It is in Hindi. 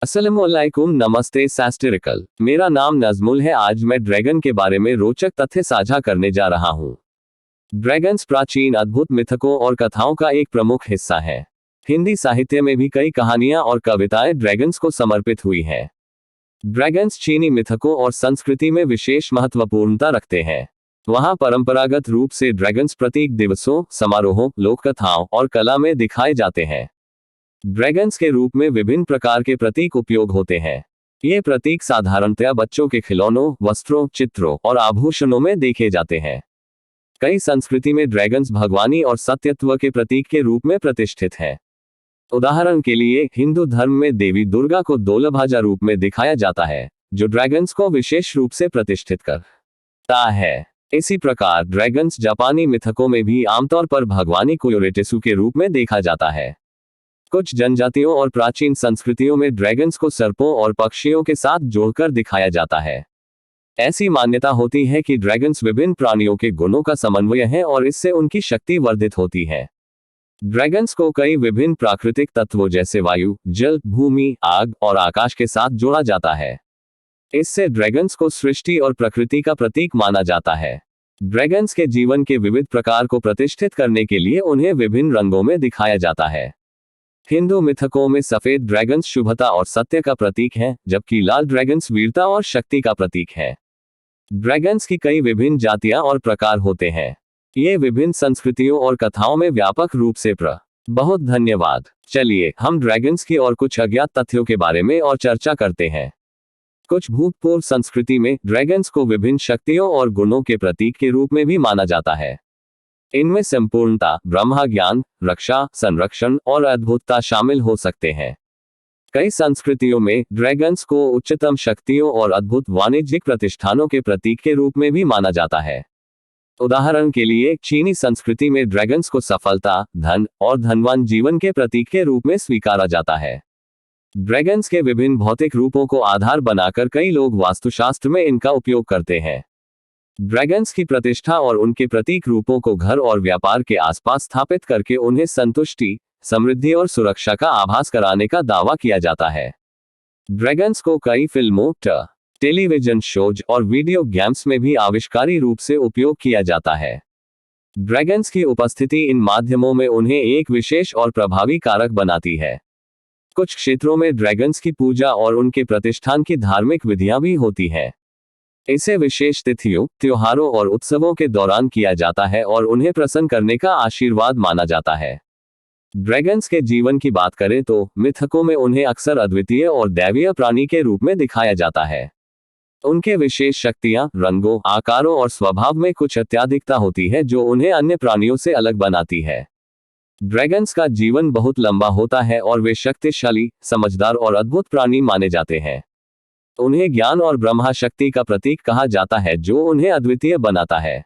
अस्सलामुअलैकुम, नमस्ते सैस्टिरिकल। मेरा नाम नज़मुल है। आज मैं ड्रैगन के बारे में रोचक तथ्य साझा करने जा रहा हूँ। ड्रैगन्स प्राचीन अद्भुत मिथकों और कथाओं का एक प्रमुख हिस्सा है। हिंदी साहित्य में भी कई कहानियां और कविताएं ड्रैगन्स को समर्पित हुई हैं। ड्रैगन्स चीनी मिथकों और संस्कृति में विशेष महत्वपूर्णता रखते हैं। वहाँ परंपरागत रूप से ड्रैगन्स प्रतीक दिवसों, समारोहों, लोककथाओं और कला में दिखाए जाते हैं। ड्रैगन्स के रूप में विभिन्न प्रकार के प्रतीक उपयोग होते हैं। ये प्रतीक साधारणतया बच्चों के खिलौनों, वस्त्रों, चित्रों और आभूषणों में देखे जाते हैं। कई संस्कृति में ड्रैगन्स भगवानी और सत्यत्व के प्रतीक के रूप में प्रतिष्ठित हैं। उदाहरण के लिए हिंदू धर्म में देवी दुर्गा को दोलभाजा रूप में दिखाया जाता है, जो ड्रैगन्स को विशेष रूप से प्रतिष्ठित करता है। इसी प्रकार ड्रैगन्स जापानी मिथकों में भी आमतौर पर भगवानी कोयोरेटेसु के रूप में देखा जाता है। कुछ जनजातियों और प्राचीन संस्कृतियों में ड्रैगन्स को सर्पों और पक्षियों के साथ जोड़कर दिखाया जाता है। ऐसी मान्यता होती है कि ड्रैगन्स विभिन्न प्राणियों के गुणों का समन्वय है और इससे उनकी शक्ति वर्धित होती है। ड्रैगन्स को कई विभिन्न प्राकृतिक तत्वों जैसे वायु, जल, भूमि, आग और आकाश के साथ जोड़ा जाता है। इससे ड्रैगन्स को सृष्टि और प्रकृति का प्रतीक माना जाता है। ड्रैगन्स के जीवन के विविध प्रकार को प्रतिष्ठित करने के लिए उन्हें विभिन्न रंगों में दिखाया जाता है। हिंदू मिथकों में सफेद ड्रैगन्स शुभता और सत्य का प्रतीक हैं, जबकि लाल ड्रैगन्स वीरता और शक्ति का प्रतीक है। ड्रैगन्स की कई विभिन्न जातियां और प्रकार होते हैं। ये विभिन्न संस्कृतियों और कथाओं में व्यापक रूप से बहुत धन्यवाद। चलिए हम ड्रैगन्स की और कुछ अज्ञात तथ्यों के बारे में और चर्चा करते हैं। कुछ भूतपूर्व संस्कृति में ड्रैगन्स को विभिन्न शक्तियों और गुणों के प्रतीक के रूप में भी माना जाता है। इनमें संपूर्णता, ब्रह्मा ज्ञान, रक्षा, संरक्षण और अद्भुतता शामिल हो सकते हैं। कई संस्कृतियों में ड्रैगन्स को उच्चतम शक्तियों और अद्भुत वाणिज्यिक प्रतिष्ठानों के प्रतीक के रूप में भी माना जाता है। उदाहरण के लिए चीनी संस्कृति में ड्रैगन्स को सफलता, धन और धनवान जीवन के प्रतीक के रूप में स्वीकारा जाता है। ड्रैगन्स के विभिन्न भौतिक रूपों को आधार बनाकर कई लोग वास्तुशास्त्र में इनका उपयोग करते हैं। ड्रैगन्स की प्रतिष्ठा और उनके प्रतीक रूपों को घर और व्यापार के आसपास स्थापित करके उन्हें संतुष्टि, समृद्धि और सुरक्षा का आभास कराने का दावा किया जाता है। ड्रैगन्स को कई फिल्मों, टेलीविजन शोज और वीडियो गेम्स में भी आविष्कारी रूप से उपयोग किया जाता है। ड्रैगन्स की उपस्थिति इन माध्यमों में उन्हें एक विशेष और प्रभावी कारक बनाती है। कुछ क्षेत्रों में ड्रैगन्स की पूजा और उनके प्रतिष्ठान की धार्मिक विधियां भी होती हैं। इसे विशेष तिथियों, त्योहारों और उत्सवों के दौरान किया जाता है और उन्हें प्रसन्न करने का आशीर्वाद माना जाता है। ड्रैगन्स के जीवन की बात करें तो मिथकों में उन्हें अक्सर अद्वितीय और दैवीय प्राणी के रूप में दिखाया जाता है। उनके विशेष शक्तियां, रंगों, आकारों और स्वभाव में कुछ अत्याधिकता होती है जो उन्हें अन्य प्राणियों से अलग बनाती है। ड्रैगन्स का जीवन बहुत लंबा होता है और वे शक्तिशाली, समझदार और अद्भुत प्राणी माने जाते हैं। उन्हें ज्ञान और ब्रह्मा शक्ति का प्रतीक कहा जाता है जो उन्हें अद्वितीय बनाता है।